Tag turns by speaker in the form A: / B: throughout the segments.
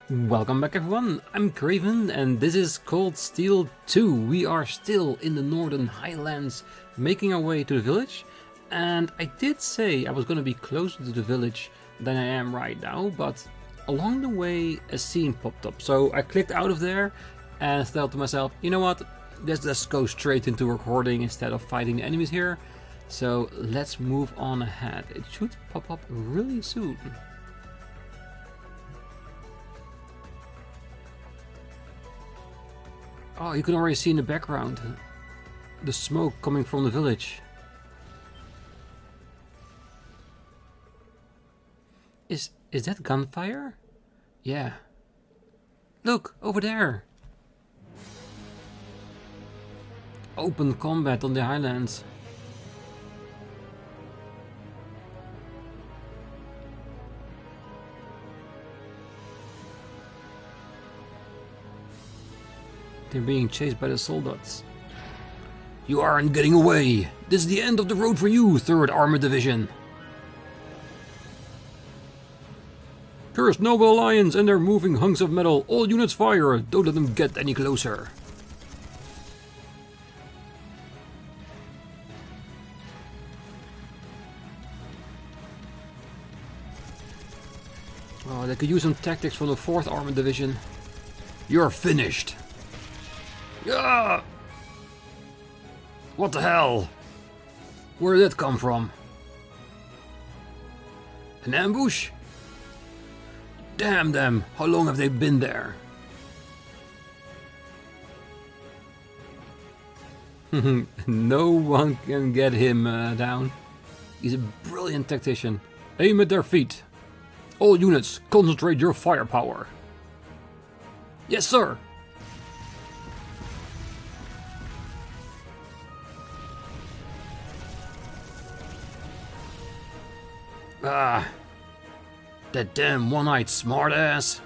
A: Welcome back everyone, I'm Craven and this is Cold Steel 2. We are still in the Northern Highlands making our way to the village, and I did say I was going to be closer to the village than I am right now, but along the way a scene popped up, so I clicked out of there and thought to myself, you know what, let's just go straight into recording instead of fighting the enemies here. So let's move on ahead, it should pop up really soon. Oh, you can already see in the background the smoke coming from the village. Is that gunfire? Yeah. Look, over there. Open combat on the highlands. They're being chased by the soldiers. You aren't getting away! This is the end of the road for you, 3rd Armored Division! Cursed Noble Alliance and their moving hunks of metal! All units fire! Don't let them get any closer! Oh, they could use some tactics from the 4th Armored Division. You're finished! Yeah! What the hell? Where did that come from? An ambush? Damn them! How long have they been there? No one can get him down. He's a brilliant tactician. Aim at their feet. All units, concentrate your firepower. Yes, sir! Ah, that damn one-eyed smartass.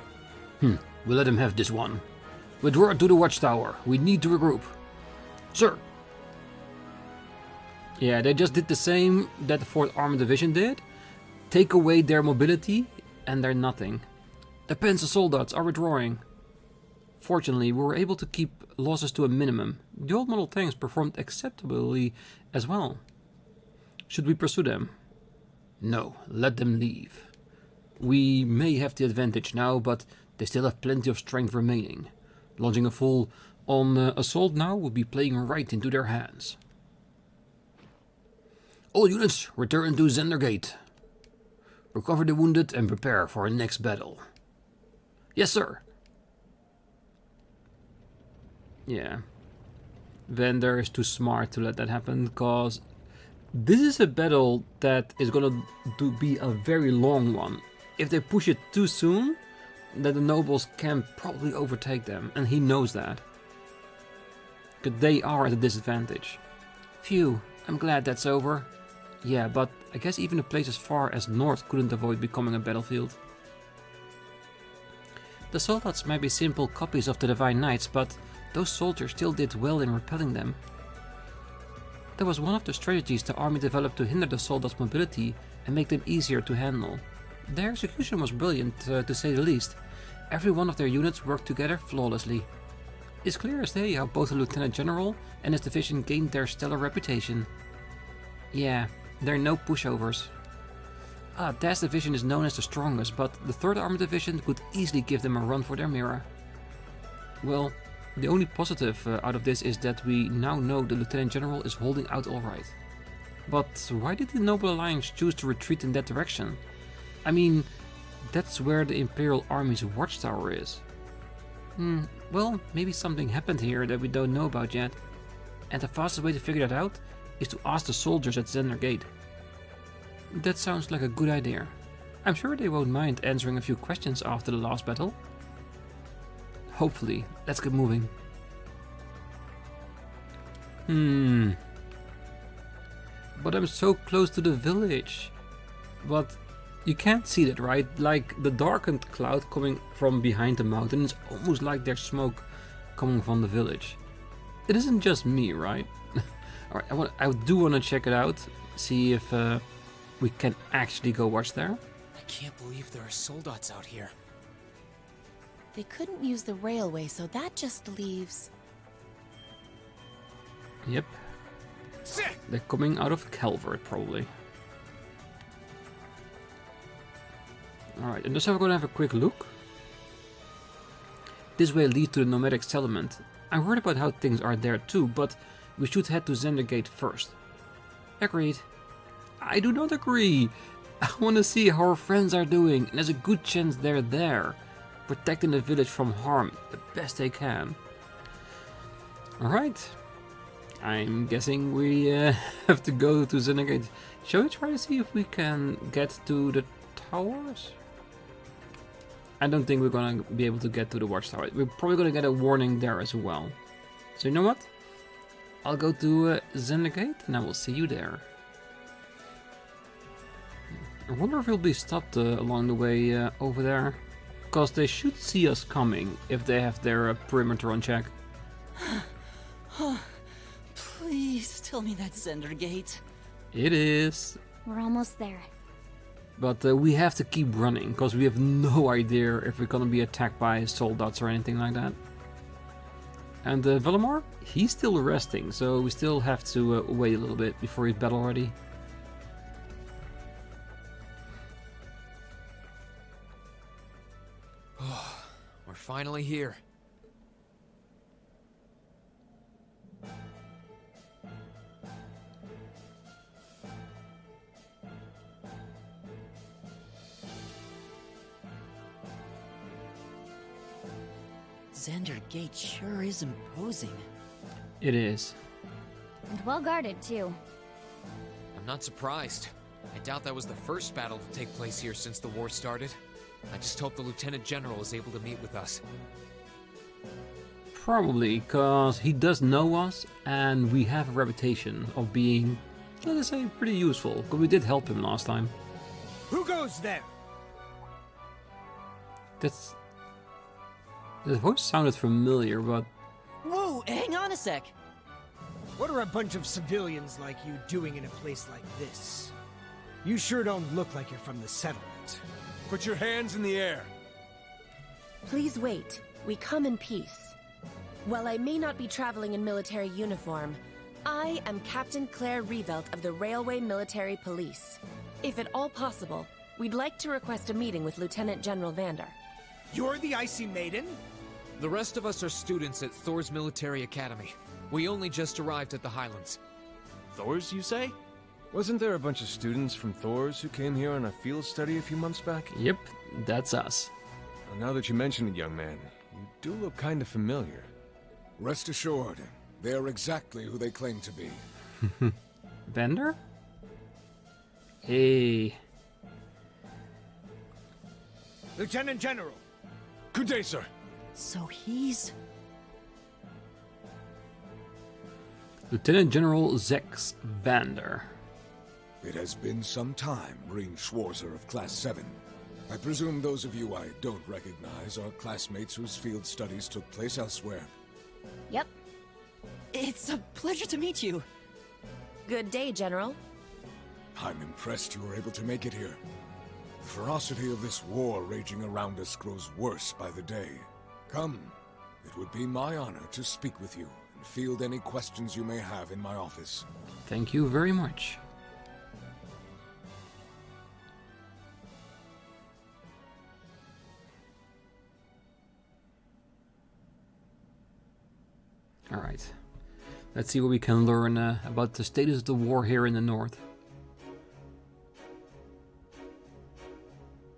A: We'll let him have this one. Withdraw to the watchtower. We need to regroup. Sir. Yeah, they just did the same that the 4th Armored Division did. Take away their mobility and they're nothing. The Panzer soldiers are withdrawing. Fortunately, we were able to keep losses to a minimum. The old model tanks performed acceptably as well. Should we pursue them? No, let them leave. We may have the advantage now, but they still have plenty of strength remaining. Launching a full-on assault now would be playing right into their hands. All units, return to Zendergate. Recover the wounded and prepare for our next battle. Yes, sir. Yeah. Vander is too smart to let that happen, because this is a battle that is gonna be a very long one. If they push it too soon, then the nobles can probably overtake them, and he knows that. Because they are at a disadvantage. Phew, I'm glad that's over. Yeah, but I guess even a place as far as north couldn't avoid becoming a battlefield. The soldiers might be simple copies of the Divine Knights, but those soldiers still did well in repelling them. That was one of the strategies the army developed to hinder the soldiers' mobility and make them easier to handle. Their execution was brilliant, to say the least. Every one of their units worked together flawlessly. It's clear as day how both the Lieutenant General and his division gained their stellar reputation. Yeah, there are no pushovers. Das division is known as the strongest, but the 3rd Armored Division could easily give them a run for their mirror. Well, the only positive out of this is that we now know the Lieutenant General is holding out alright. But why did the Noble Alliance choose to retreat in that direction? I mean, that's where the Imperial Army's watchtower is. Well, maybe something happened here that we don't know about yet. And the fastest way to figure that out is to ask the soldiers at Zendergate. That sounds like a good idea. I'm sure they won't mind answering a few questions after the last battle. Hopefully. Let's get moving. But I'm so close to the village. But you can't see that, right? Like the darkened cloud coming from behind the mountain is almost like there's smoke coming from the village. It isn't just me, right? Alright, I do want to check it out. See if we can actually go watch there.
B: I can't believe there are soldats out here. They couldn't use the railway, so that just leaves...
A: Yep. They're coming out of Calvert, probably. Alright, and just we're gonna have a quick look. This way leads to the nomadic settlement. I heard about how things are there too, but we should head to Zendergate first. Agreed. I do not agree. I want to see how our friends are doing, and there's a good chance they're there, protecting the village from harm the best they can. Alright. I'm guessing we have to go to Zendergate. Shall we try to see if we can get to the towers? I don't think we're gonna be able to get to the watchtower. We're probably gonna get a warning there as well. So you know what? I'll go to Zendergate and I will see you there. I wonder if we'll be stopped along the way over there. Because they should see us coming if they have their perimeter on check.
C: Please tell me that's Zendergate.
A: It is.
D: We're almost there.
A: But we have to keep running, because we have no idea if we're gonna be attacked by soldiers or anything like that. And Valimar, he's still resting, so we still have to wait a little bit before he's battle ready.
E: We're finally here.
C: Zendergate sure is imposing.
A: It is.
D: And well guarded, too.
E: I'm not surprised. I doubt that was the first battle to take place here since the war started. I just hope the Lieutenant General is able to meet with us.
A: Probably, because he does know us, and we have a reputation of being, let us say, pretty useful, because we did help him last time.
F: Who goes there?
A: The voice sounded familiar, but...
C: Whoa, hang on a sec.
F: What are a bunch of civilians like you doing in a place like this? You sure don't look like you're from the settlement.
G: Put your hands in the air.
B: Please wait. We come in peace. While I may not be traveling in military uniform, I am Captain Claire Revelt of the Railway Military Police. If at all possible, we'd like to request a meeting with Lieutenant General Vander.
F: You're the Icy Maiden?
E: The rest of us are students at Thor's Military Academy. We only just arrived at the Highlands.
G: Thor's, you say? Wasn't there a bunch of students from Thor's who came here on a field study a few months back?
A: Yep, that's us.
G: Well, now that you mention it, young man, you do look kind of familiar.
H: Rest assured, they're exactly who they claim to be.
A: Vander? Hey.
F: Lieutenant General.
G: Good day, sir.
C: So he's...
A: Lieutenant General Zex Vander.
H: It has been some time, Rean Schwarzer of Class 7. I presume those of you I don't recognize are classmates whose field studies took place elsewhere.
D: Yep.
C: It's a pleasure to meet you.
B: Good day, General.
H: I'm impressed you were able to make it here. The ferocity of this war raging around us grows worse by the day. Come, it would be my honor to speak with you and field any questions you may have in my office.
A: Thank you very much. Alright, let's see what we can learn about the status of the war here in the north.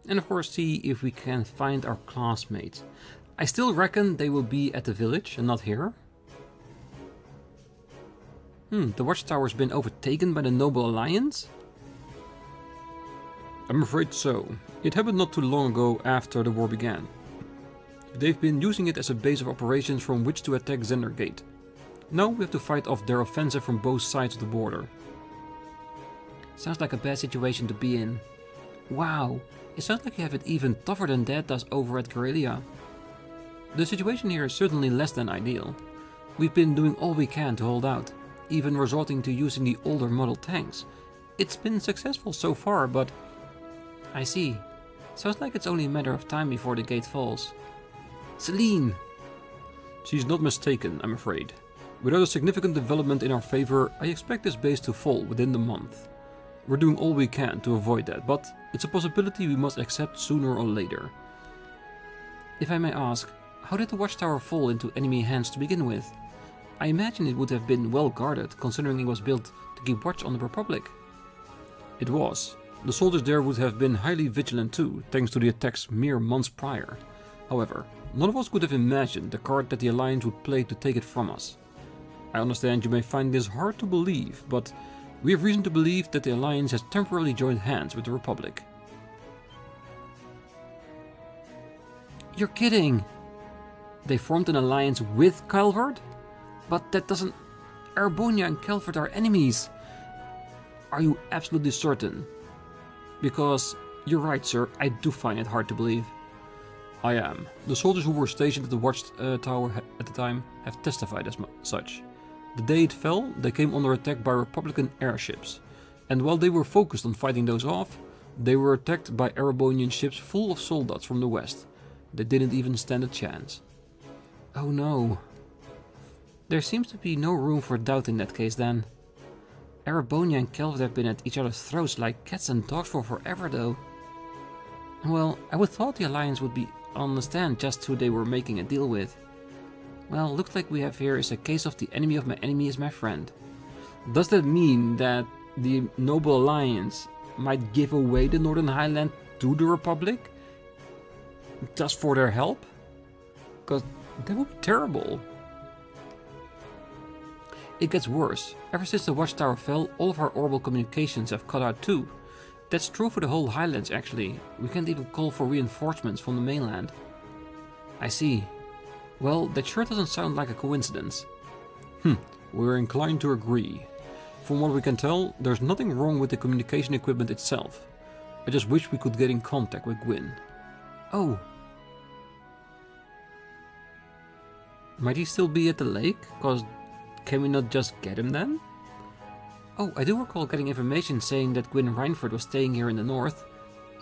A: And of course see if we can find our classmates. I still reckon they will be at the village and not here. The watchtower's been overtaken by the Noble Alliance? I'm afraid so. It happened not too long ago after the war began. They've been using it as a base of operations from which to attack Zendergate. Now we have to fight off their offensive from both sides of the border. Sounds like a bad situation to be in. Wow, it sounds like you have it even tougher than Dad does over at Guerrilla. The situation here is certainly less than ideal. We've been doing all we can to hold out, even resorting to using the older model tanks. It's been successful so far, but... I see. Sounds like it's only a matter of time before the gate falls. Celine! She's not mistaken, I'm afraid. Without a significant development in our favor, I expect this base to fall within the month. We're doing all we can to avoid that, but it's a possibility we must accept sooner or later. If I may ask, how did the watchtower fall into enemy hands to begin with? I imagine it would have been well guarded, considering it was built to keep watch on the Republic. It was. The soldiers there would have been highly vigilant too, thanks to the attacks mere months prior. However, none of us could have imagined the card that the Alliance would play to take it from us. I understand you may find this hard to believe, but we have reason to believe that the Alliance has temporarily joined hands with the Republic. You're kidding! They formed an alliance with Calvard? But that doesn't... Erebonia and Calvard are enemies! Are you absolutely certain? Because, you're right sir, I do find it hard to believe. I am. The soldiers who were stationed at the watchtower at the time have testified as such. The day it fell, they came under attack by Republican airships. And while they were focused on fighting those off, they were attacked by Erebonian ships full of soldiers from the west. They didn't even stand a chance. Oh no. There seems to be no room for doubt in that case then. Erebonia and Calvard have been at each other's throats like cats and dogs for forever though. Well, I would thought the Alliance would be on the stand just who they were making a deal with. Well, looks like we have here is a case of the enemy of my enemy is my friend. Does that mean that the Noble Alliance might give away the Northern Highland to the Republic? Just for their help? Because that would be terrible. It gets worse. Ever since the watchtower fell, all of our orbital communications have cut out too. That's true for the whole Highlands actually. We can't even call for reinforcements from the mainland. I see. Well, that sure doesn't sound like a coincidence. We're inclined to agree. From what we can tell, there's nothing wrong with the communication equipment itself. I just wish we could get in contact with Gwyn. Oh. Might he still be at the lake? Cause can we not just get him then? Oh, I do recall getting information saying that Gwyn Reinford was staying here in the north.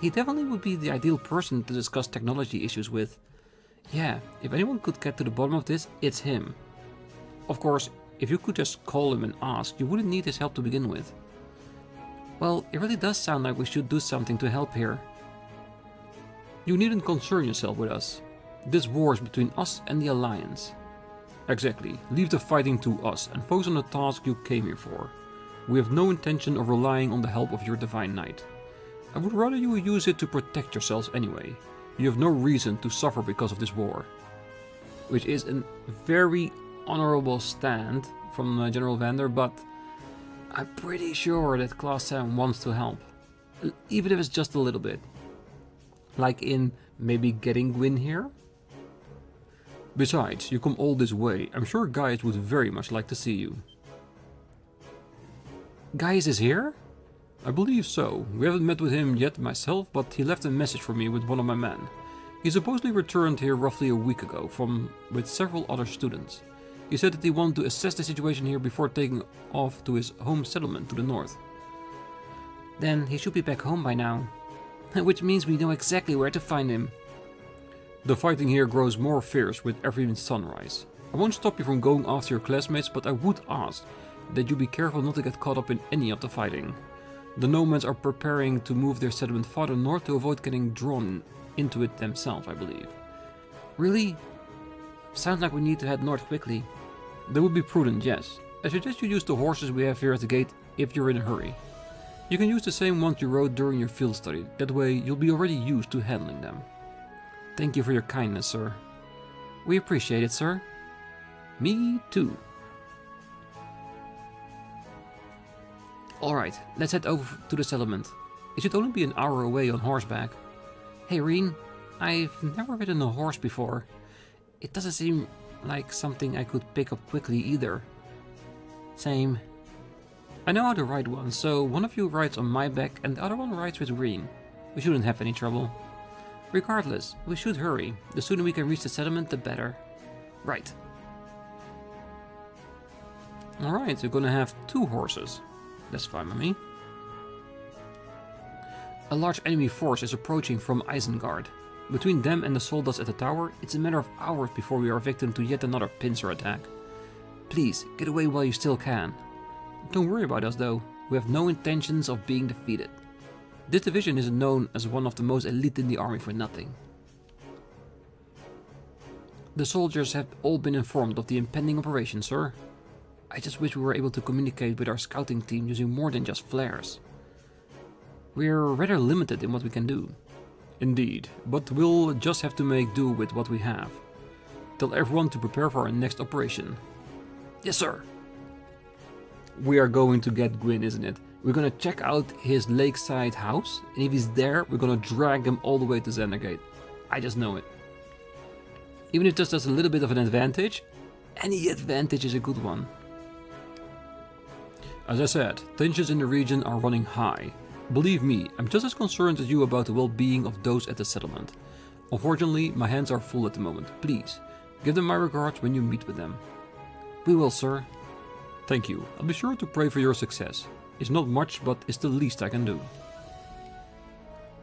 A: He definitely would be the ideal person to discuss technology issues with. Yeah, if anyone could get to the bottom of this, it's him. Of course, if you could just call him and ask, you wouldn't need his help to begin with. Well, it really does sound like we should do something to help here. You needn't concern yourself with us. This war is between us and the Alliance. Exactly, leave the fighting to us and focus on the task you came here for. We have no intention of relying on the help of your Divine Knight. I would rather you use it to protect yourselves anyway. You have no reason to suffer because of this war. Which is a very honorable stand from General Vander, but I'm pretty sure that Class 7 wants to help. Even if it's just a little bit. Like in maybe getting Gwyn here? Besides, you come all this way. I'm sure Gaius would very much like to see you. Gaius is here? I believe so. We haven't met with him yet myself, but he left a message for me with one of my men. He supposedly returned here roughly a week ago with several other students. He said that he wanted to assess the situation here before taking off to his home settlement to the north. Then he should be back home by now. Which means we know exactly where to find him. The fighting here grows more fierce with every sunrise. I won't stop you from going after your classmates, but I would ask that you be careful not to get caught up in any of the fighting. The nomads are preparing to move their settlement farther north to avoid getting drawn into it themselves, I believe. Really? Sounds like we need to head north quickly. That would be prudent, yes. I suggest you use the horses we have here at the gate if you're in a hurry. You can use the same ones you rode during your field study. That way you'll be already used to handling them. Thank you for your kindness, sir. We appreciate it, sir. Me too. Alright, let's head over to the settlement. It should only be an hour away on horseback. Hey Rean, I've never ridden a horse before. It doesn't seem like something I could pick up quickly either. Same. I know how to ride one, so one of you rides on my back and the other one rides with Rean. We shouldn't have any trouble. Regardless, we should hurry. The sooner we can reach the settlement, the better. Right. Alright, we're gonna have 2 horses. That's fine with me. A large enemy force is approaching from Isengard. Between them and the soldiers at the tower, it's a matter of hours before we are victim to yet another pincer attack. Please, get away while you still can. Don't worry about us though, we have no intentions of being defeated. This division isn't known as one of the most elite in the army for nothing. The soldiers have all been informed of the impending operation, sir. I just wish we were able to communicate with our scouting team using more than just flares. We're rather limited in what we can do. Indeed, but we'll just have to make do with what we have. Tell everyone to prepare for our next operation. Yes, sir. We are going to get Gwyn, isn't it? We're gonna check out his lakeside house, and if he's there, we're gonna drag him all the way to Xandergate. I just know it. Even if just has a little bit of an advantage, any advantage is a good one. As I said, tensions in the region are running high. Believe me, I'm just as concerned as you about the well-being of those at the settlement. Unfortunately, my hands are full at the moment. Please, give them my regards when you meet with them. We will, sir. Thank you. I'll be sure to pray for your success. It's not much, but it's the least I can do.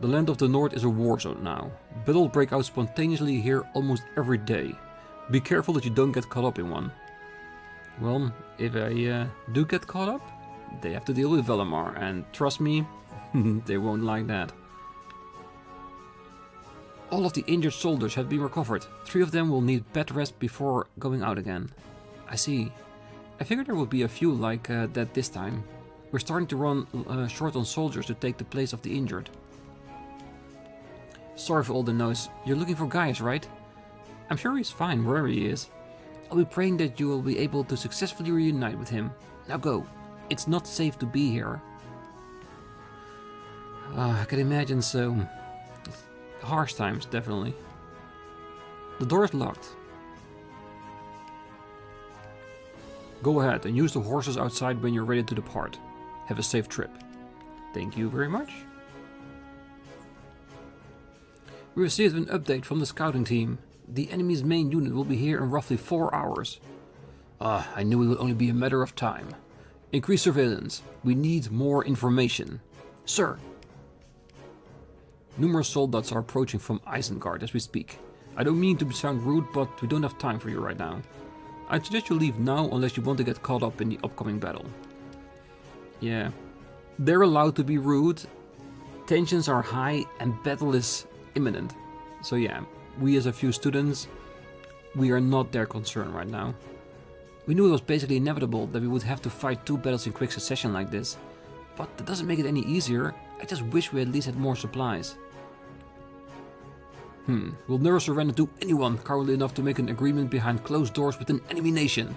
A: The land of the north is a war zone now. Battles break out spontaneously here almost every day. Be careful that you don't get caught up in one. Well, if I do get caught up, they have to deal with Valimar, and trust me, they won't like that. All of the injured soldiers have been recovered. 3 of them will need bed rest before going out again. I see. I figured there would be a few like that this time. We're starting to run short on soldiers to take the place of the injured. Sorry for all the noise. You're looking for Gaius, right? I'm sure he's fine wherever he is. I'll be praying that you will be able to successfully reunite with him. Now go. It's not safe to be here. I can imagine so. Harsh times, definitely. The door is locked. Go ahead and use the horses outside when you're ready to depart. Have a safe trip. Thank you very much. We received an update from the scouting team. The enemy's main unit will be here in roughly 4 hours. I knew it would only be a matter of time. Increase surveillance. We need more information. Sir. Numerous soldiers are approaching from Isengard as we speak. I don't mean to sound rude, but we don't have time for you right now. I'd suggest you leave now unless you want to get caught up in the upcoming battle. Yeah, they're allowed to be rude, tensions are high, and battle is imminent. So yeah, we as a few students, we are not their concern right now. We knew it was basically inevitable that we would have to fight 2 battles in quick succession like this, but that doesn't make it any easier. I just wish we at least had more supplies. We'll never surrender to anyone cowardly enough to make an agreement behind closed doors with an enemy nation.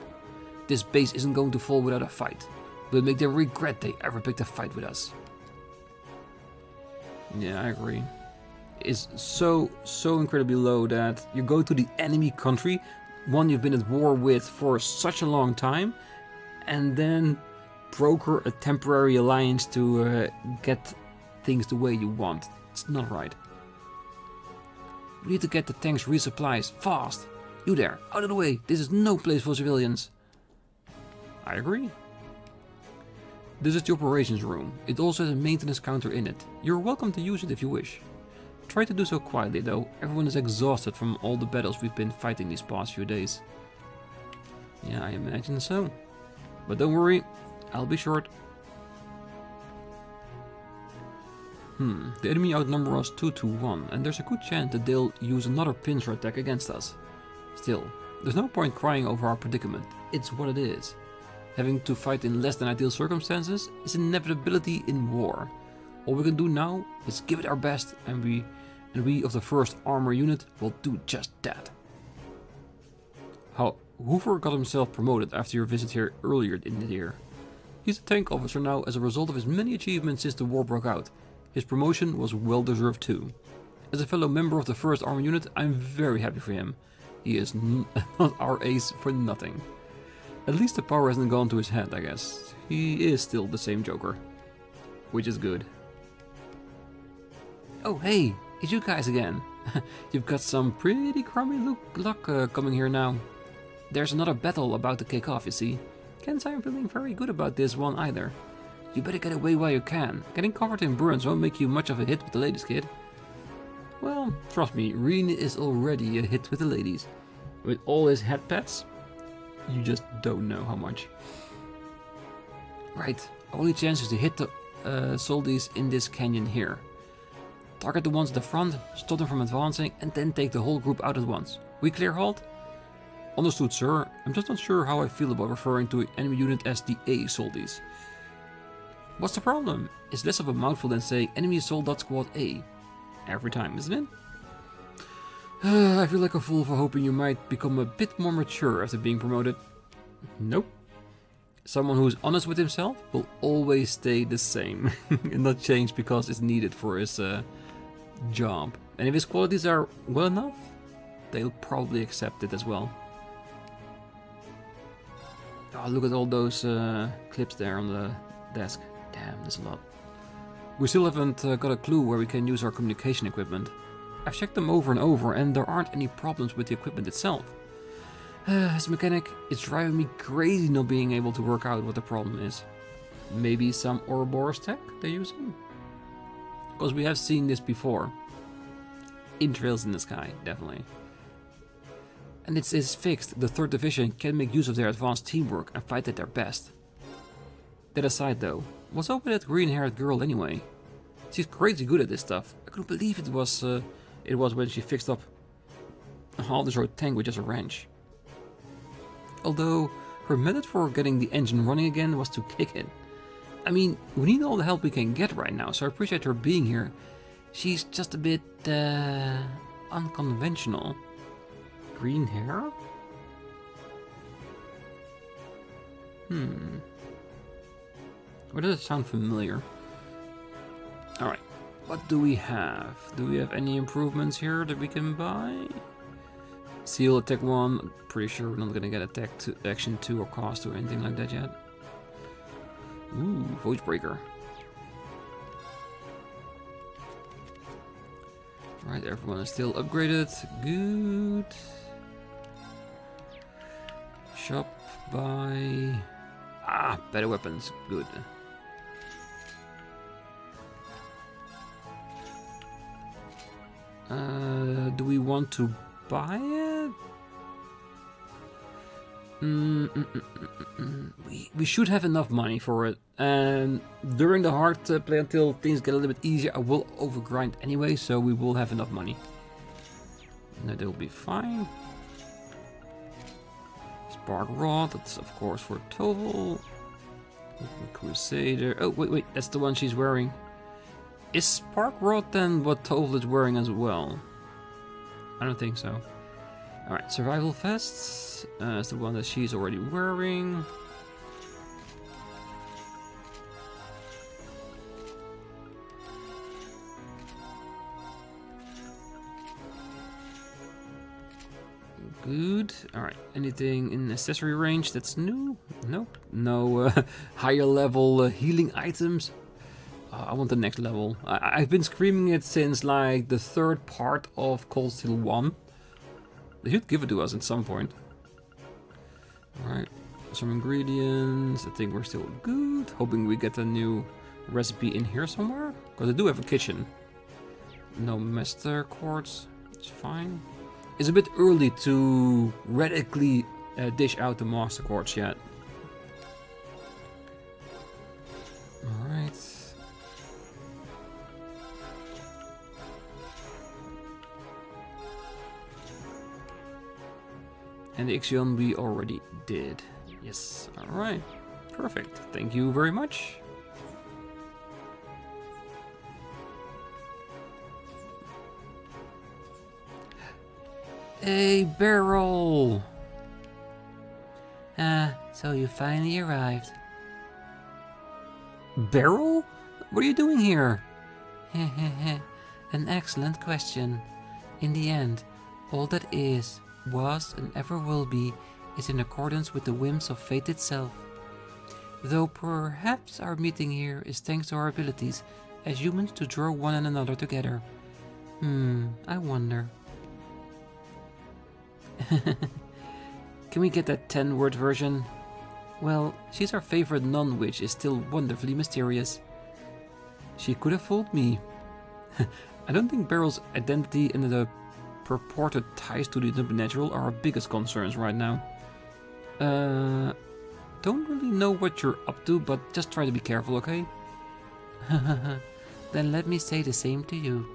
A: This base isn't going to fall without a fight. We'll make them regret they ever picked a fight with us. Yeah, I agree. It's so incredibly low that you go to the enemy country, one you've been at war with for such a long time, and then broker a temporary alliance to get things the way you want. It's not right. We need to get the tanks resupplies fast. You there, out of the way. This is no place for civilians. I agree. This is the operations room. It also has a maintenance counter in it. You're welcome to use it if you wish. Try to do so quietly though. Everyone is exhausted from all the battles we've been fighting these past few days. Yeah, I imagine so. But don't worry, I'll be short. The enemy outnumber us 2-1, and there's a good chance that they'll use another pincer attack against us. Still, there's no point crying over our predicament. It's what it is. Having to fight in less than ideal circumstances is an inevitability in war. All we can do now is give it our best, and we of the 1st Armor Unit will do just that. Hoover got himself promoted after your visit here earlier in the year. He's a tank officer now as a result of his many achievements since the war broke out. His promotion was well deserved too. As a fellow member of the 1st Armor Unit, I'm very happy for him. He is not our ace for nothing. At least the power hasn't gone to his head, I guess. He is still the same Joker. Which is good. Oh hey, it's you guys again. You've got some pretty crummy luck coming here now. There's another battle about to kick off, you see. Can't say I'm feeling very good about this one either. You better get away while you can. Getting covered in burns won't make you much of a hit with the ladies, kid. Well, trust me, Rean is already a hit with the ladies. With all his head pats, you just don't know how much. Right, only chance is to hit the soldiers in this canyon here. Target the ones at the front, stop them from advancing, and then take the whole group out at once. We clear halt? Understood, sir. I'm just not sure how I feel about referring to an enemy unit as the A soldiers. What's the problem? It's less of a mouthful than saying enemy assault squad A. Every time, isn't it? I feel like a fool for hoping you might become a bit more mature after being promoted. Nope. Someone who is honest with himself will always stay the same and not change because it's needed for his job. And if his qualities are well enough, they'll probably accept it as well. Oh, look at all those clips there on the desk. Damn, there's a lot. We still haven't got a clue where we can use our communication equipment. I've checked them over and over and there aren't any problems with the equipment itself. As a mechanic, it's driving me crazy not being able to work out what the problem is. Maybe some Ouroboros tech they're using? Because we have seen this before. In Trails in the Sky, definitely. And it's fixed. The 3rd Division can make use of their advanced teamwork and fight at their best. That aside though, what's up with that green-haired girl anyway? She's crazy good at this stuff. I couldn't believe it was when she fixed up a Heimdallr tank with just a wrench. Although, her method for getting the engine running again was to kick it. I mean, we need all the help we can get right now, so I appreciate her being here. She's just a bit, unconventional. Green hair? Why does it sound familiar? Alright, what do we have? Do we have any improvements here that we can buy? Seal attack 1, I'm pretty sure we're not gonna get action 2 or cost or anything like that yet. Ooh, Voice Breaker. Right, everyone is still upgraded. Good. Shop, buy. Ah, better weapons. Good. Do we want to buy it? We should have enough money for it. And during the hard play until things get a little bit easier, I will overgrind anyway, so we will have enough money. That will be fine. Spark Rod, that's of course for Toval. Crusader. Oh, wait, that's the one she's wearing. Is Spark Rod then what Toval is wearing as well? I don't think so. Alright, Survival Vests. That's the one that she's already wearing. Good. Alright, anything in accessory range that's new? Nope. No higher level healing items. I want the next level. I've been screaming it since like the 3rd part of Cold Steel 1. They should give it to us at some point. Alright, some ingredients. I think we're still good. Hoping we get a new recipe in here somewhere. Because I do have a kitchen. No master quartz. It's fine. It's a bit early to radically dish out the master quartz yet. Alright. And the Ixion we already did. Yes, alright. Perfect. Thank you very much. A barrel! So you finally arrived. Barrel? What are you doing here? An excellent question. In the end, all that is, was, and ever will be is in accordance with the whims of fate itself. Though perhaps our meeting here is thanks to our abilities as humans to draw one and another together. I wonder. Can we get that 10-word version? Well, she's our favorite nun, which is still wonderfully mysterious. She could have fooled me. I don't think Barrel's identity and the purported ties to the supernatural are our biggest concerns right now. Don't really know what you're up to, but just try to be careful, okay? Then let me say the same to you.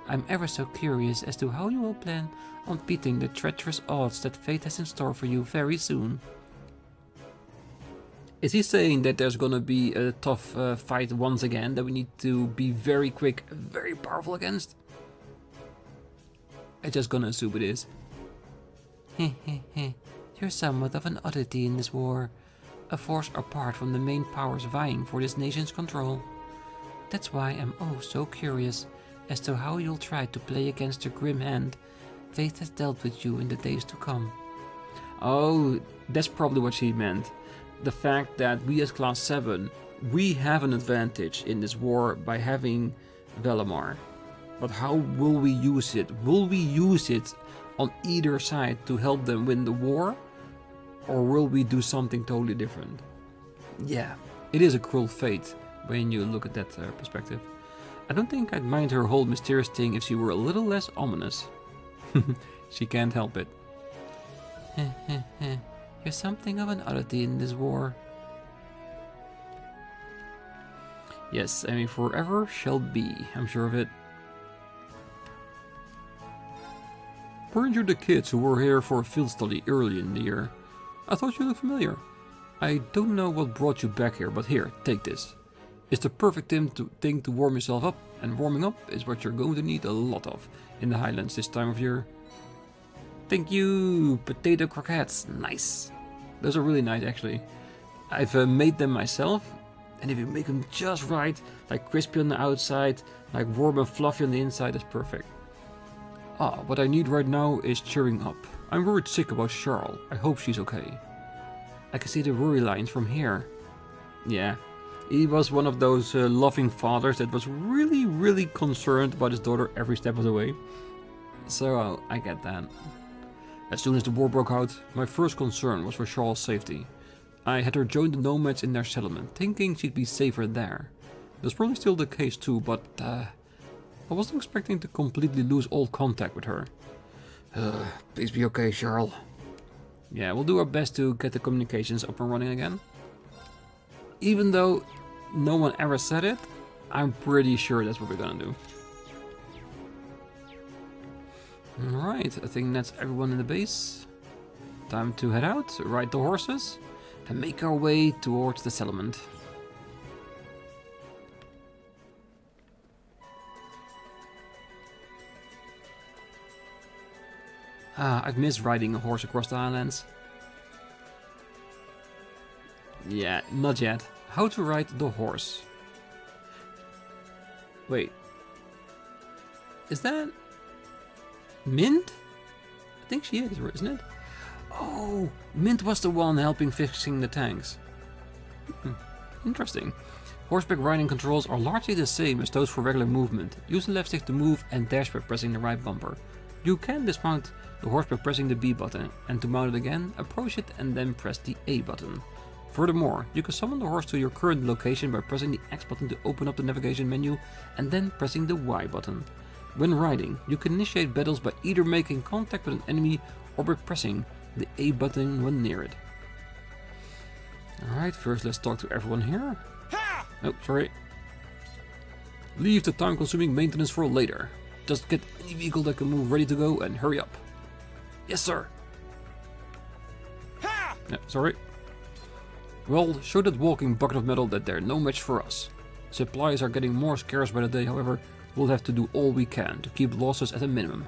A: I'm ever so curious as to how you will plan on beating the treacherous odds that fate has in store for you very soon. Is he saying that there's gonna be a tough fight once again that we need to be very quick, very powerful against? I'm just gonna assume it is. You're somewhat of an oddity in this war, a force apart from the main powers vying for this nation's control. That's why I'm oh so curious as to how you'll try to play against the grim hand fate has dealt with you in the days to come. Oh, that's probably what she meant. The fact that we as Class 7, we have an advantage in this war by having Valimar. But how will we use it? Will we use it on either side to help them win the war? Or will we do something totally different? Yeah, it is a cruel fate when you look at that perspective. I don't think I'd mind her whole mysterious thing if she were a little less ominous. She can't help it. You're something of an oddity in this war. Yes, I mean forever shall be, I'm sure of it. Weren't you the kids who were here for a field study early in the year? I thought you looked familiar. I don't know what brought you back here, but here, take this. It's the perfect thing to warm yourself up, and warming up is what you're going to need a lot of in the Highlands this time of year. Thank you! Potato croquettes, nice. Those are really nice actually. I've made them myself, and if you make them just right, like crispy on the outside, like warm and fluffy on the inside, that's perfect. What I need right now is cheering up. I'm worried sick about Charles. I hope she's okay. I can see the worry lines from here. Yeah, he was one of those loving fathers that was really concerned about his daughter every step of the way. So I get that. As soon as the war broke out, my first concern was for Charles' safety. I had her join the nomads in their settlement, thinking she'd be safer there. That's probably still the case too, but I wasn't expecting to completely lose all contact with her. Please be okay, Charles. Yeah, we'll do our best to get the communications up and running again. Even though no one ever said it, I'm pretty sure that's what we're gonna do. Alright, I think that's everyone in the base. Time to head out, ride the horses, and make our way towards the settlement. I've missed riding a horse across the Highlands. Yeah, not yet. How to ride the horse. Wait. Is that Mint? I think she is, isn't it? Oh, Mint was the one helping fixing the tanks. Interesting. Horseback riding controls are largely the same as those for regular movement. Use the left stick to move and dash by pressing the right bumper. You can dismount the horse by pressing the B button, and to mount it again, approach it and then press the A button. Furthermore, you can summon the horse to your current location by pressing the X button to open up the navigation menu and then pressing the Y button. When riding, you can initiate battles by either making contact with an enemy or by pressing the A button when near it. Alright, first let's talk to everyone here. Oh, sorry. Leave the time-consuming maintenance for later. Just get any vehicle that can move ready to go and hurry up. Yes, sir. Yeah, sorry. Well, show that walking bucket of metal that they're no match for us. Supplies are getting more scarce by the day, however, we'll have to do all we can to keep losses at a minimum.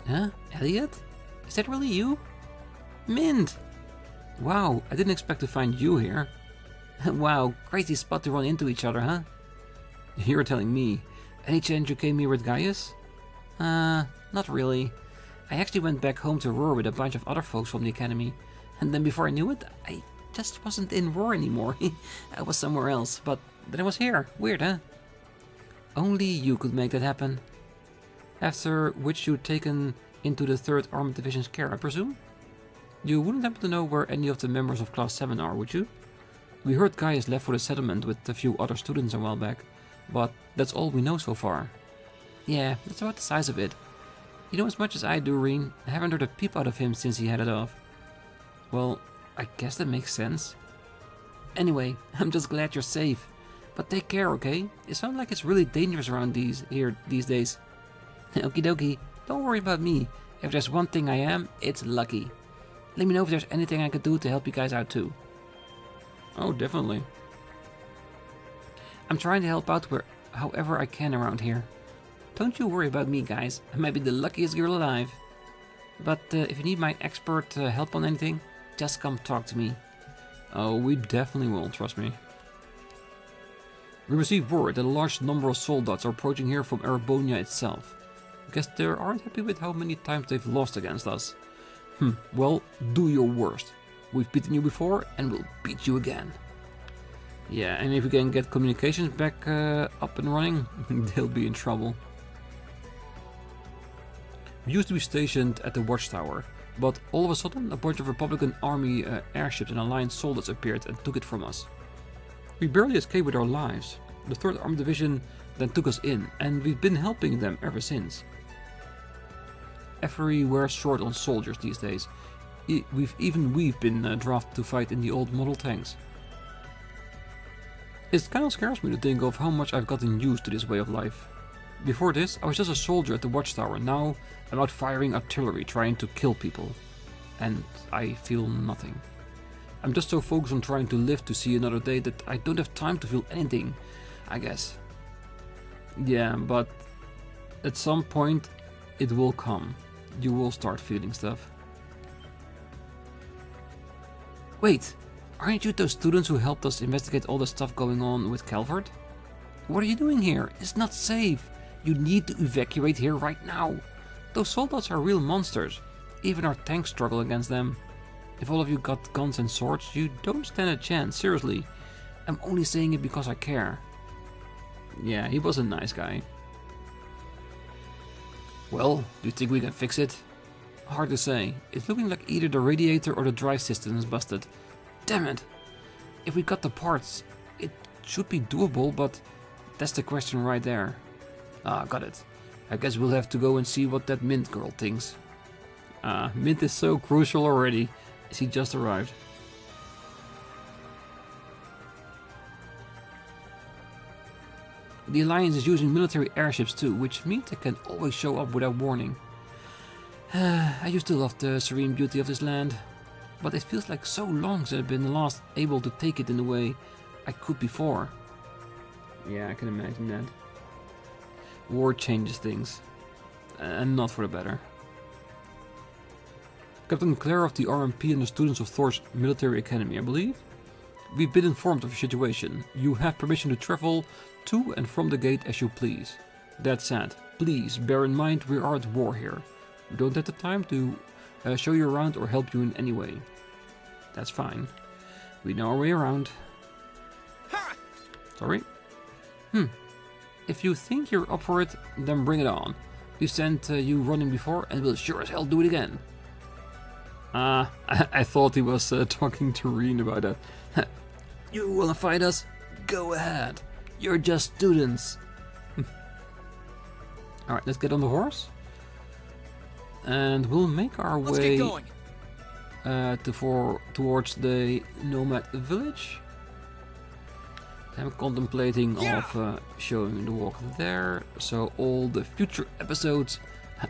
A: Huh? Elliot? Is that really you? Mint! Wow, I didn't expect to find you here. Wow, crazy spot to run into each other, huh? You're telling me. Any chance you came here with Gaius? Not really. I actually went back home to Roar with a bunch of other folks from the academy. And then before I knew it, I just wasn't in Roar anymore. I was somewhere else, but then I was here. Weird, huh? Only you could make that happen. After which you'd taken into the 3rd Army Division's care, I presume? You wouldn't happen to know where any of the members of Class 7 are, would you? We heard Gaius left for the settlement with a few other students a while back, but that's all we know so far. Yeah, that's about the size of it. You know as much as I do, Rean. I haven't heard a peep out of him since he headed off. Well, I guess that makes sense. Anyway, I'm just glad you're safe. But take care, okay? It sounds like it's really dangerous around these days. Okie dokie, don't worry about me. If there's one thing I am, it's lucky. Let me know if there's anything I could do to help you guys out too. Oh, definitely. I'm trying to help out however I can around here. Don't you worry about me, guys. I might be the luckiest girl alive. But if you need my expert help on anything, just come talk to me. Oh, we definitely will, trust me. We received word that a large number of soldats are approaching here from Erebonia itself. Guess they aren't happy with how many times they've lost against us. Well, do your worst. We've beaten you before and we'll beat you again. Yeah, and if we can get communications back up and running, they'll be in trouble. We used to be stationed at the watchtower, but all of a sudden a bunch of Republican Army airships and Alliance soldiers appeared and took it from us. We barely escaped with our lives. The 3rd Army Division then took us in, and we've been helping them ever since. Everywhere short on soldiers these days. We've been drafted to fight in the old model tanks. It kind of scares me to think of how much I've gotten used to this way of life. Before this, I was just a soldier at the watchtower. Now I'm out firing artillery, trying to kill people. And I feel nothing. I'm just so focused on trying to live to see another day that I don't have time to feel anything, I guess. Yeah, but at some point it will come. You will start feeling stuff. Wait, aren't you those students who helped us investigate all the stuff going on with Calvert? What are you doing here? It's not safe. You need to evacuate here right now. Those soldiers are real monsters. Even our tanks struggle against them. If all of you got guns and swords, you don't stand a chance, seriously. I'm only saying it because I care. Yeah, he was a nice guy. Well, do you think we can fix it? Hard to say. It's looking like either the radiator or the drive system is busted. Damn it! If we got the parts, it should be doable, but that's the question right there. Ah, got it. I guess we'll have to go and see what that Mint girl thinks. Mint is so crucial already. She just arrived. The Alliance is using military airships too, which means they can always show up without warning. I used to love the serene beauty of this land, but it feels like so long since I've been last able to take it in the way I could before. Yeah, I can imagine that. War changes things, and not for the better. Captain Claire of the RMP and the students of Thor's military academy, I believe. We've been informed of the situation. You have permission to travel to and from the gate as you please. That said, please bear in mind we are at war here. We don't have the time to show you around or help you in any way. That's fine. We know our way around. Sorry? If you think you're up for it, then bring it on. We sent you running before and we'll sure as hell do it again. I thought he was talking to Rean about that. You wanna fight us? Go ahead. You're just students. Alright, let's get on the horse. And we'll make our way towards the nomad village. I'm contemplating of showing the walk there, so all the future episodes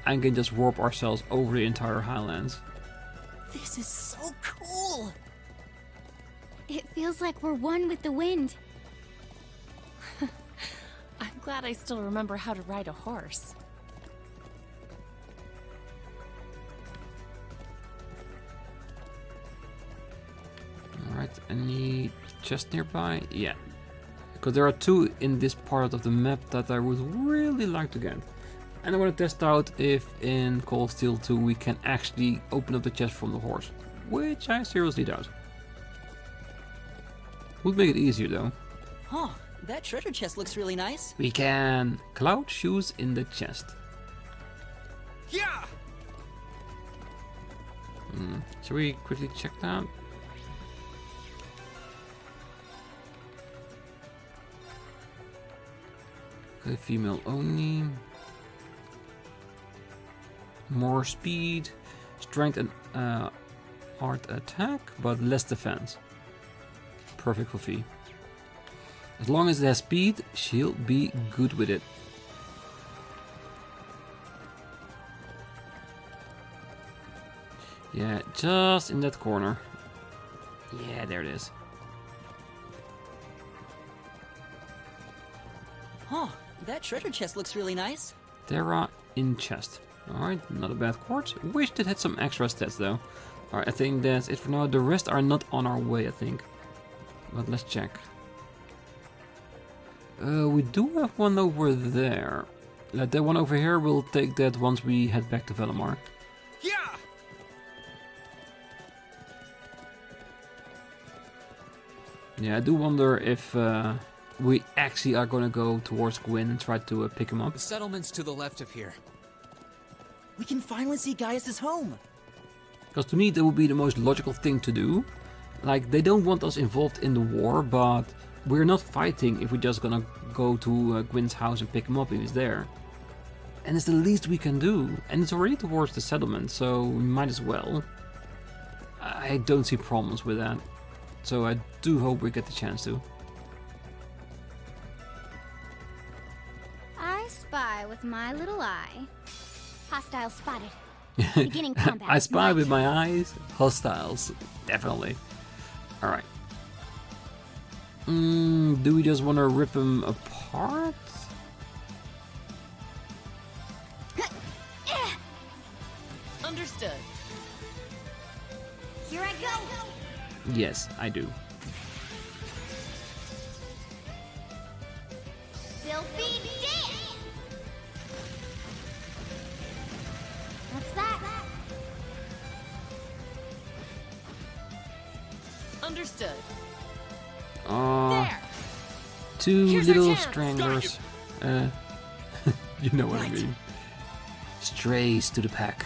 A: I can just warp ourselves over the entire Highlands.
C: This is so cool!
D: It feels like we're one with the wind.
B: I'm glad I still remember how to ride a horse.
A: Alright, any chest nearby? Yeah. Because there are two in this part of the map that I would really like to get. And I want to test out if in Cold Steel 2 we can actually open up the chest from the horse. Which I seriously doubt. Would make it easier though.
C: Huh, that treasure chest looks really nice.
A: We can cloud shoes in the chest.
F: Yeah!
A: Shall we quickly check that? A female only. More speed, strength and art attack, but less defense. Perfect for Fee. As long as it has speed, she'll be good with it. Yeah, just in that corner. Yeah, there it is.
C: Huh, that treasure chest looks really nice.
A: Terra in chest. Alright, not a bad quartz. Wished it had some extra stats though. Alright, I think that's it for now. The rest are not on our way, I think. But let's check. We do have one over there. Like that one over here, we'll take that once we head back to Valimar.
E: Yeah!
A: Yeah, I do wonder if we actually are gonna go towards Gwyn and try to pick him up.
E: The settlement's to the left of here.
C: We can finally see Gaius's home.
A: Because to me that would be the most logical thing to do. Like, they don't want us involved in the war, but we're not fighting if we're just gonna go to Gwyn's house and pick him up if he's there. And it's the least we can do. And it's already towards the settlement, so we might as well. I don't see problems with that. So I do hope we get the chance to.
D: I spy with my little eye. Hostile spotted. Beginning combat.
A: I spy with my eyes. Hostiles. Definitely. Alright. Do we just want to rip them apart?
B: Understood.
D: Here I go.
A: Yes, I do.
D: Sylphie dance. What's that?
B: Understood.
A: There. Two
B: Here's our
A: little
B: chance.
A: stranglers. You know what I mean. Strays to the pack.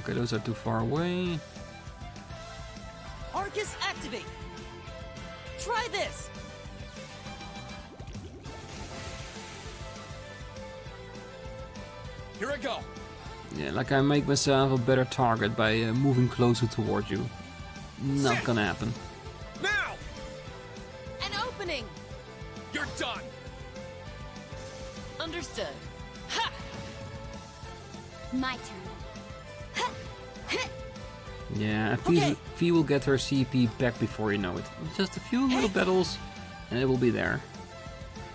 A: Okay, those are too far away.
C: Arcus activate. Try this.
E: Here I go.
A: Yeah, like I make myself a better target by moving closer towards you. Not gonna happen.
E: Now!
B: An opening.
E: You're done!
B: Understood.
E: Ha!
D: My turn.
A: Yeah,
C: Okay.
A: Fee will get her CP back before you know it. Just a few little battles and it will be there.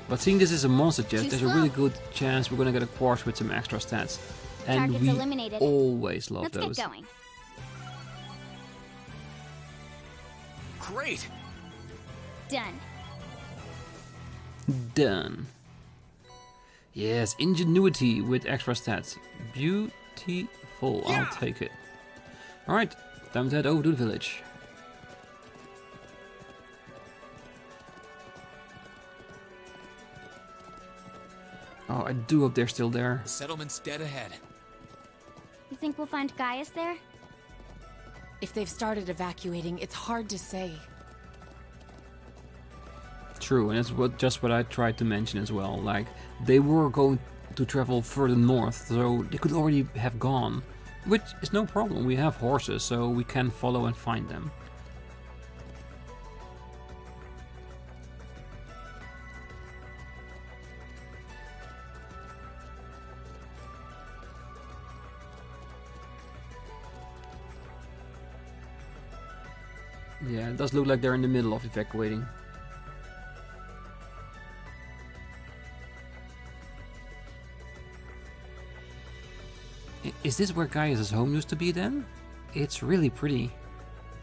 A: But seeing this is a monster chest,
D: Too
A: there's a
D: slow.
A: really good chance we're gonna get a quartz with some extra stats. And
D: Targets
A: we
D: eliminated.
A: always love
D: Let's
A: those.
D: get going.
E: Great!
D: Done.
A: Done. Yes, ingenuity with extra stats. Beautiful,
E: Yeah.
A: I'll take it. Alright, time to head over to the village. Oh, I do hope they're still there.
E: The settlement's dead ahead.
D: You think we'll find Gaius there?
B: If they've started evacuating, it's hard to say.
A: True, and that's just what I tried to mention as well. Like, they were going to travel further north, so they could already have gone. Which is no problem, we have horses, so we can follow and find them. Yeah, it does look like they're in the middle of evacuating. Is this where Gaius' home used to be then? It's really pretty.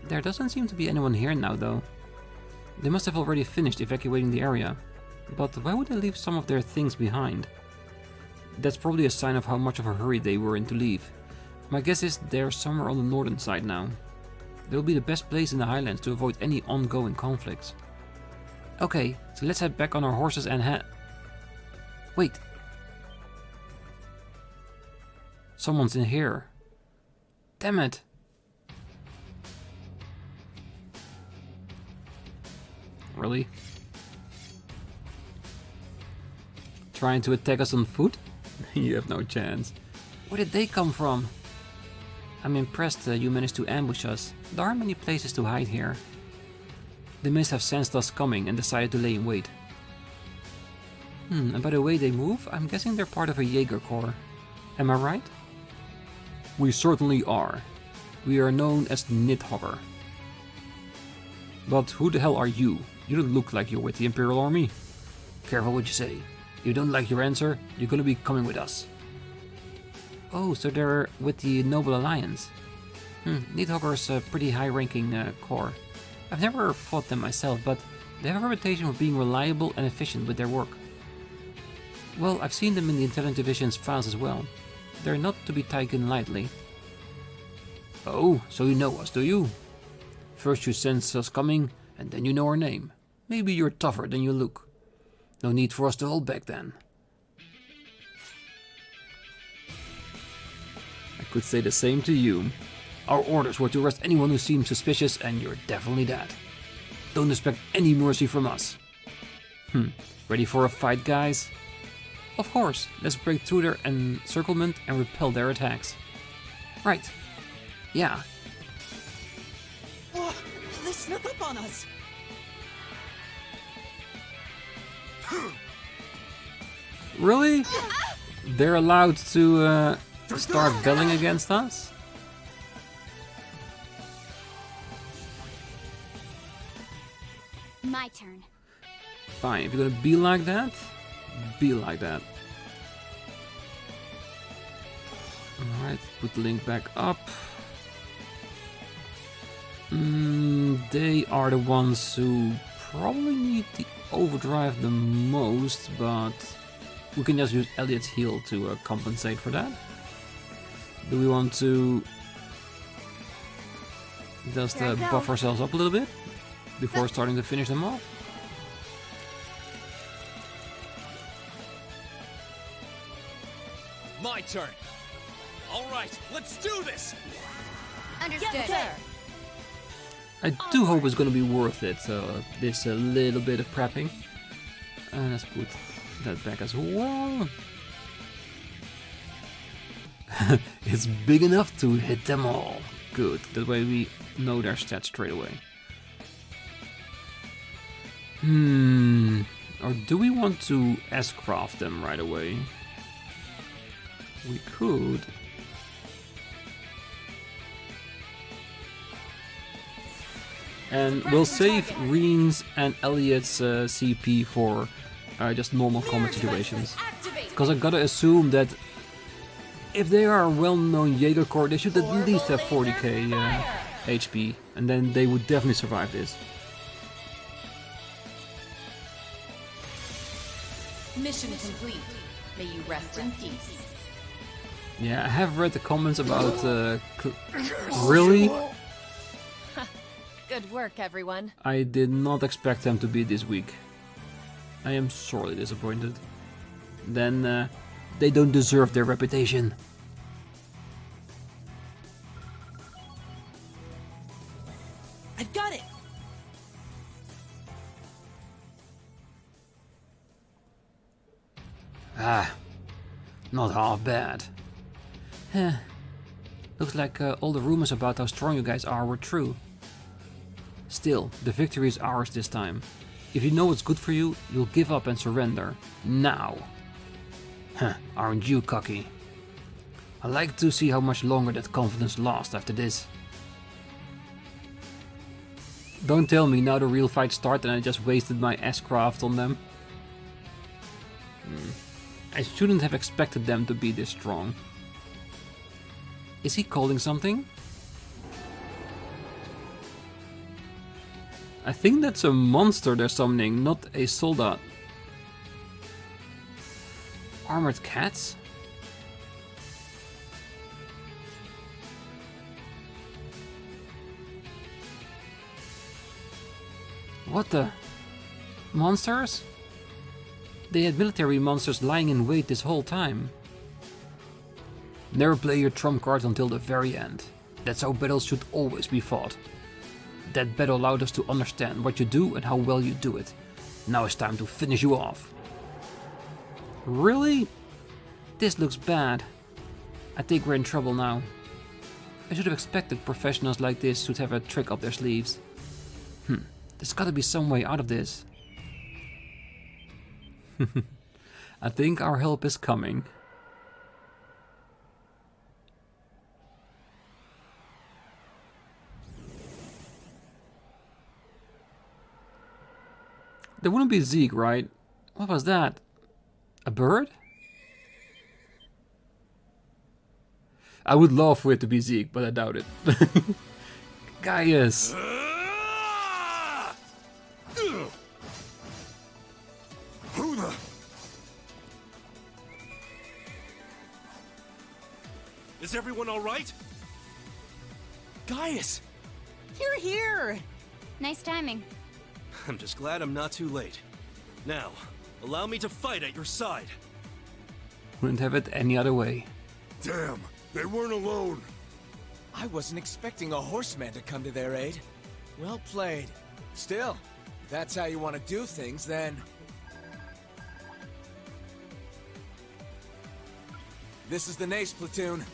A: There doesn't seem to be anyone here now though. They must have already finished evacuating the area. But why would they leave some of their things behind? That's probably a sign of how much of a hurry they were in to leave. My guess is they're somewhere on the northern side now. They'll be the best place in the highlands to avoid any ongoing conflicts. Okay, so let's head back on our horses and head... Wait. Someone's in here. Damn it. Really? Trying to attack us on foot? You have no chance. Where did they come from? I'm impressed you managed to ambush us. There aren't many places to hide here. They must have sensed us coming and decided to lay in wait. And by the way they move, I'm guessing they're part of a Jaeger Corps. Am I right? We certainly are. We are known as Nidhogger. But who the hell are you? You don't look like you're with the Imperial Army. Careful what you say. If you don't like your answer, you're gonna be coming with us. Oh, so they're with the Noble Alliance. Nidhogger's a pretty high-ranking corps. I've never fought them myself, but they have a reputation of being reliable and efficient with their work. Well, I've seen them in the Intelligence Division's files as well. They're not to be taken lightly. Oh, so you know us, do you? First you sense us coming, and then you know our name. Maybe you're tougher than you look. No need for us to hold back then. I could say the same to you. Our orders were to arrest anyone who seems suspicious, and you're definitely that. Don't expect any mercy from us. Ready for a fight, guys? Of course, let's break through their encirclement and repel their attacks. Right. Yeah.
C: Oh, they snuck up on us!
A: Really? They're allowed to start belling against us?
D: My turn.
A: Fine, if you're gonna be like that, be like that. Alright, put the link back up. They are the ones who probably need the overdrive the most, but we can just use Elliot's heal to compensate for that. Do we want to just buff ourselves up a little bit before starting to finish them off?
E: My turn. All right, let's do this.
D: Understood.
B: Yes, sir.
A: I do hope it's going to be worth it, this little bit of prepping. And let's put that back as well. It's big enough to hit them all. Good, that way we know their stats straight away. Or do we want to S-craft them right away? We could. And we'll save Rean's and Elliot's CP for just normal combat situations. Because I gotta assume that if they are a well-known Jaeger Corps, they should at least have 40k HP, and then they would definitely survive this.
I: Mission complete. May you rest in peace.
A: Yeah, I have read the comments about really?
B: Good work, everyone.
A: I did not expect them to be this weak. I am sorely disappointed. Then they don't deserve their reputation.
C: I've got it!
A: Not half bad. Looks like all the rumors about how strong you guys are were true. Still, the victory is ours this time. If you know what's good for you, you'll give up and surrender. Now! Aren't you cocky? I like to see how much longer that confidence lasts after this. Don't tell me now the real fight starts and I just wasted my S-craft on them. I shouldn't have expected them to be this strong. Is he calling something? I think that's a monster they're summoning, not a soldat. Armored cats? What the? Monsters? They had military monsters lying in wait this whole time. Never play your trump card until the very end. That's how battles should always be fought. That battle allowed us to understand what you do and how well you do it. Now it's time to finish you off. Really? This looks bad. I think we're in trouble now. I should have expected professionals like this should have a trick up their sleeves. There's gotta be some way out of this. I think our help is coming. There wouldn't be Zeke, right? What was that? A bird? I would love for it to be Zeke, but I doubt it. Gaius!
H: Who the...
J: Is everyone all right?
C: Gaius! You're here!
D: Nice timing.
J: I'm just glad I'm not too late. Now, allow me to fight at your side.
A: Wouldn't have it any other way.
H: Damn, they weren't alone.
C: I wasn't expecting a horseman to come to their aid. Well played. Still, if that's how you want to do things, then... This is the Nace platoon.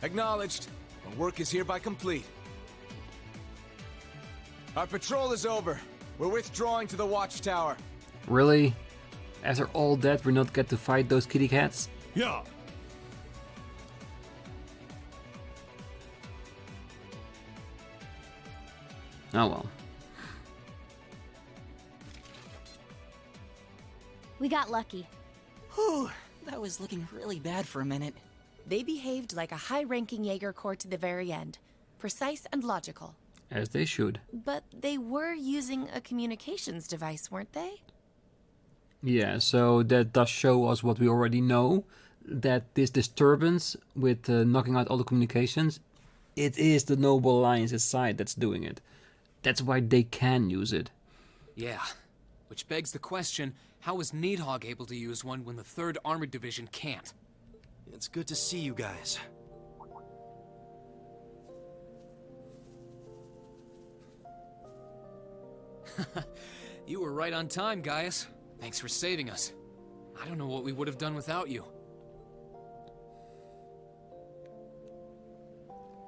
C: Acknowledged. Our work is hereby complete. Our patrol is over. We're withdrawing to the watchtower.
A: Really? After all that, we not get to fight those kitty cats?
J: Yeah.
A: Oh well.
D: We got lucky.
C: Whew, that was looking really bad for a minute.
B: They behaved like a high-ranking Jaeger Corps to the very end. Precise and logical.
A: As they should.
B: But they were using a communications device, weren't they?
A: Yeah, so that does show us what we already know. That this disturbance with knocking out all the communications, it is the Noble Alliance's side that's doing it. That's why they can use it.
E: Yeah, which begs the question, how is Needhogg able to use one when the 3rd Armored Division can't?
J: It's good to see you guys.
E: You were right on time, Gaius. Thanks for saving us. I don't know what we would have done without you.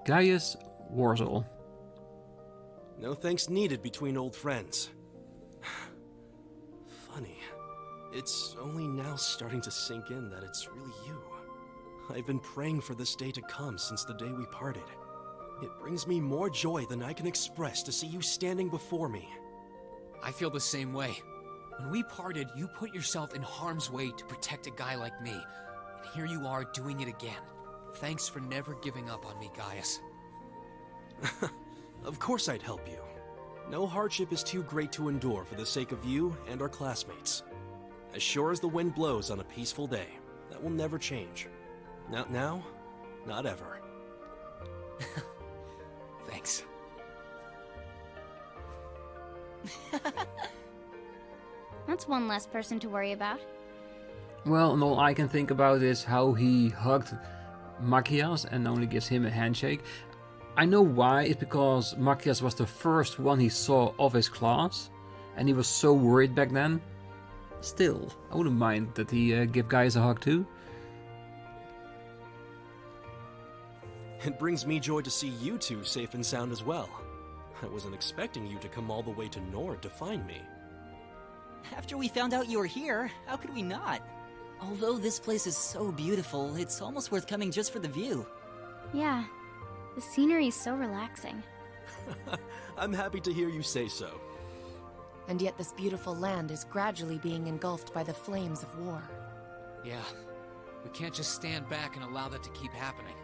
A: Gaius Warzel.
J: No thanks needed between old friends. Funny. It's only now starting to sink in that it's really you. I've been praying for this day to come since the day we parted. It brings me more joy than I can express to see you standing before me.
E: I feel the same way. When we parted, you put yourself in harm's way to protect a guy like me. And here you are doing it again. Thanks for never giving up on me, Gaius.
J: Of course I'd help you. No hardship is too great to endure for the sake of you and our classmates. As sure as the wind blows on a peaceful day, that will never change. Not now, not ever.
E: Thanks.
D: That's one less person to worry about.
A: Well, and all I can think about is how he hugged Machias and only gives him a handshake. I know why. It's because Machias was the first one he saw of his class, and he was so worried back then. Still, I wouldn't mind that he give guys a hug too.
J: It brings me joy to see you two safe and sound as well. I wasn't expecting you to come all the way to Nord to find me.
C: After we found out you were here, how could we not? Although this place is so beautiful, it's almost worth coming just for the view.
D: Yeah, the scenery is so relaxing.
J: I'm happy to hear you say so.
B: And yet this beautiful land is gradually being engulfed by the flames of war.
E: Yeah, we can't just stand back and allow that to keep happening.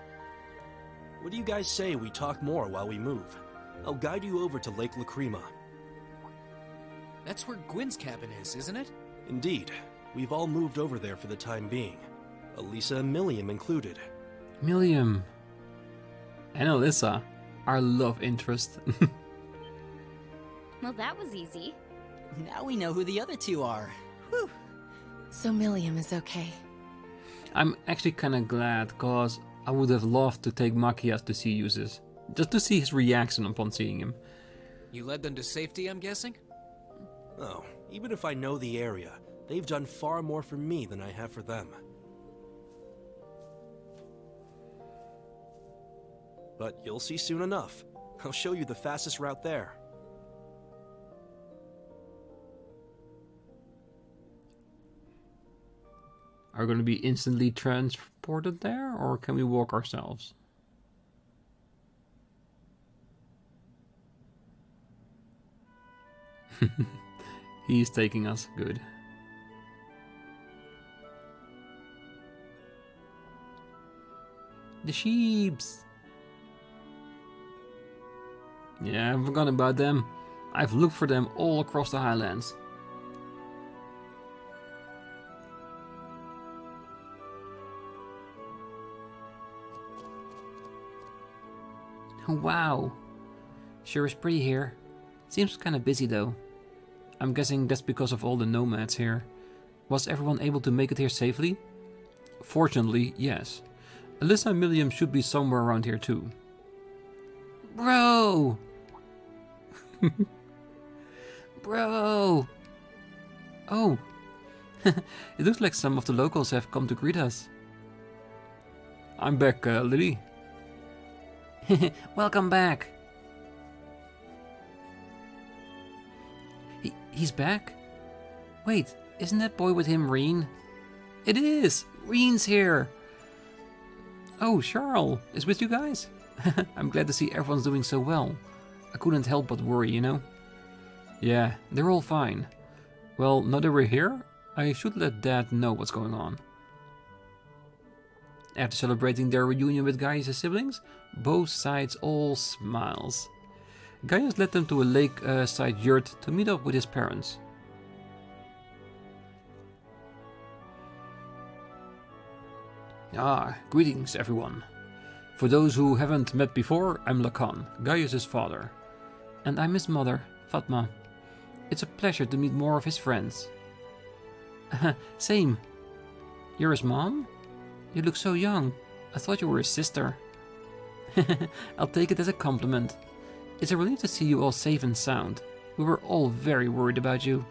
J: What do you guys say we talk more while we move? I'll guide you over to Lake Lacrima.
E: That's where Gwyn's cabin is, isn't it?
J: Indeed. We've all moved over there for the time being. Elisa and Milliam included.
A: Milliam. And Alyssa, our love interest.
D: Well, that was easy.
C: Now we know who the other two are. Whew.
B: So Milliam is okay.
A: I'm actually kind of glad, because I would have loved to take Machias to see uses. Just to see his reaction upon seeing him.
E: You led them to safety, I'm guessing?
J: Oh, even if I know the area, They've done far more for me than I have for them. But you'll see soon enough. I'll show you the fastest route there.
A: Are we going to be instantly transported there, or can we walk ourselves? He's taking us. Good. The sheeps. Yeah, I've forgotten about them. I've looked for them all across the highlands. Wow. Sure is pretty here. Seems kind of busy though. I'm guessing that's because of all the nomads here. Was everyone able to make it here safely? Fortunately, yes. Alyssa and Milliam should be somewhere around here too. Bro! Bro! Oh. It looks like some of the locals have come to greet us. I'm back, Lily. Welcome back. He's back? Wait, isn't that boy with him Rean? It is! Rean's here! Oh, Charles is with you guys? I'm glad to see everyone's doing so well. I couldn't help but worry, you know? Yeah, they're all fine. Well, now that we're here, I should let Dad know what's going on. After celebrating their reunion with Gaius' siblings, both sides all smiles. Gaius led them to a lake-side yurt to meet up with his parents. Greetings everyone. For those who haven't met before, I'm Lacan, Gaius' father. And I'm his mother, Fatma. It's a pleasure to meet more of his friends. Same. You're his mom? You look so young. I thought you were his sister. I'll take it as a compliment. It's a relief to see you all safe and sound. We were all very worried about you.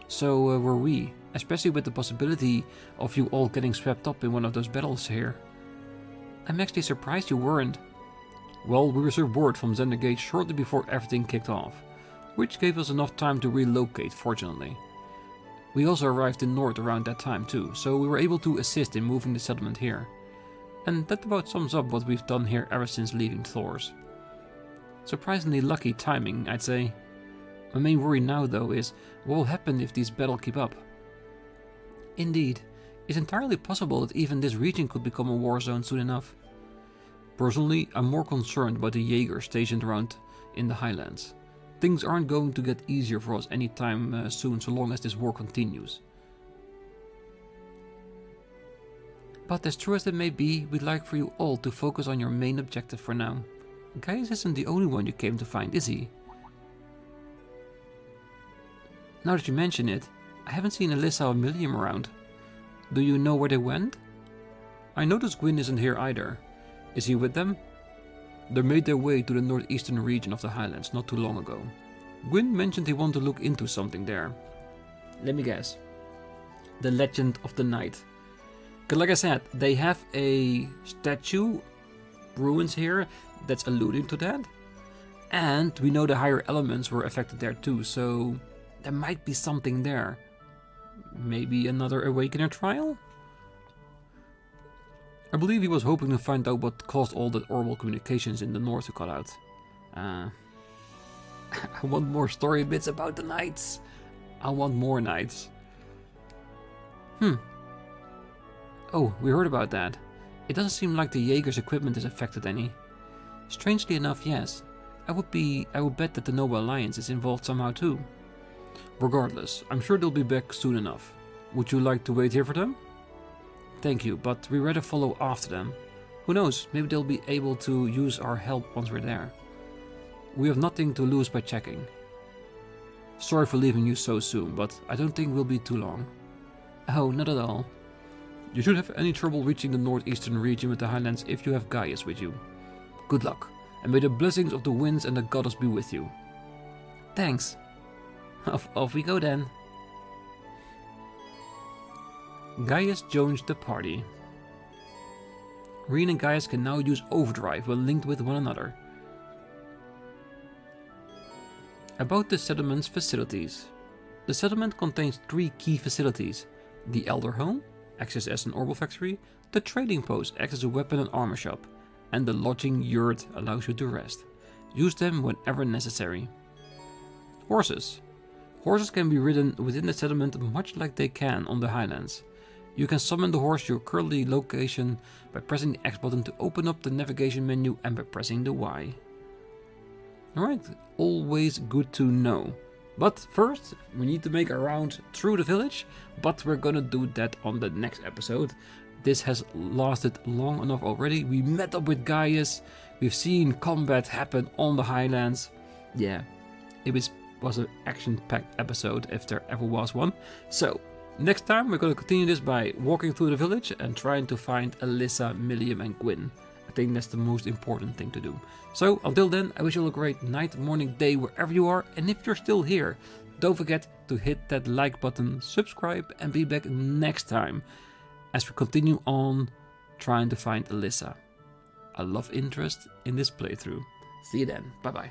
A: So were we, especially with the possibility of you all getting swept up in one of those battles here. I'm actually surprised you weren't. Well, we received word from Zendergate shortly before everything kicked off, which gave us enough time to relocate, fortunately. We also arrived in North around that time too, so we were able to assist in moving the settlement here. And that about sums up what we've done here ever since leaving Thor's. Surprisingly lucky timing, I'd say. My main worry now though is what will happen if these battles keep up. Indeed, it's entirely possible that even this region could become a war zone soon enough. Personally, I'm more concerned about the Jaegers stationed around in the highlands. Things aren't going to get easier for us anytime soon so long as this war continues. But as true as it may be, we'd like for you all to focus on your main objective for now. Gaius isn't the only one you came to find, is he? Now that you mention it, I haven't seen Alyssa or Milliam around. Do you know where they went? I noticed Gwyn isn't here either. Is he with them? They made their way to the northeastern region of the highlands not too long ago. Gwyn mentioned he wanted to look into something there. Let me guess. The Legend of the Night. Because like I said, they have a statue, ruins here, that's alluding to that. And we know the higher elements were affected there too, so there might be something there. Maybe another Awakener trial? I believe he was hoping to find out what caused all the oral communications in the north to cut out. I want more story bits about the knights. I want more knights. Oh, we heard about that. It doesn't seem like the Jaeger's equipment is affected any. Strangely enough, yes. I would bet that the Noble Alliance is involved somehow too. Regardless, I'm sure they'll be back soon enough. Would you like to wait here for them? Thank you, but we'd rather follow after them. Who knows, maybe they'll be able to use our help once we're there. We have nothing to lose by checking. Sorry for leaving you so soon, but I don't think we'll be too long. Oh, not at all. You shouldn't have any trouble reaching the northeastern region with the highlands if you have Gaius with you. Good luck, and may the blessings of the winds and the goddess be with you. Thanks. Off we go then. Gaius joins the party. Rean and Gaius can now use overdrive when linked with one another. About the settlement's facilities. The settlement contains 3 key facilities. The Elder Home acts as an orbital factory, the trading post acts as a weapon and armor shop, and the lodging yurt allows you to rest. Use them whenever necessary. Horses. Horses can be ridden within the settlement much like they can on the highlands. You can summon the horse to your currently location by pressing the X button to open up the navigation menu and by pressing the Y. Alright, always good to know. But first, we need to make a round through the village, but we're gonna do that on the next episode. This has lasted long enough already. We met up with Gaius, we've seen combat happen on the highlands. Yeah, it was an action-packed episode if there ever was one. So, next time we're gonna continue this by walking through the village and trying to find Alyssa, Millium and Gwyn. I think that's the most important thing to do. So, until then, I wish you all a great night, morning, day, wherever you are. And if you're still here, don't forget to hit that like button, subscribe, and be back next time as we continue on trying to find Alyssa, a love interest in this playthrough. See you then. Bye-bye.